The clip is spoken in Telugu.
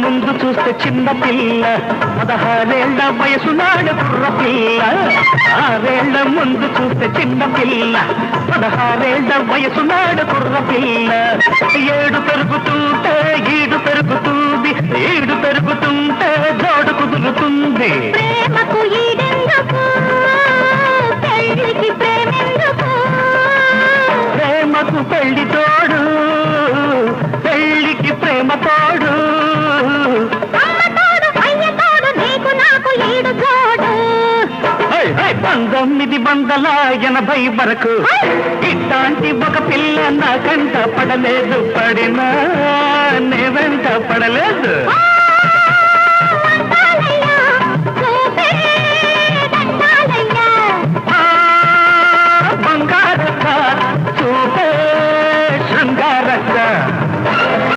ముందు చూస్తే చిన్న పిల్ల 16 వయసు నాడు కుర్ర పిల్ల 6 ముందు చూస్తే చిన్న పిల్ల 16 వయసు నాడు కుర్ర పిల్ల 7 పెరుగుతుంటే ఈడు పెరుగుతుంది ఈడు పెరుగుతుంటే జోడు కుదురుతుంది ప్రేమకు ఈడెందుకు పెళ్ళికి ప్రేమెందుకు ప్రేమకు పెళ్లి తోడు పెళ్లికి ప్రేమ తోడు అమ్మ తోడు అయ్య తోడు నీకు నాకు ఈడు జోడు 1980 వరకు ఇట్లాంటి ఒక పిల్ల నా కంట పడలేదు పడినా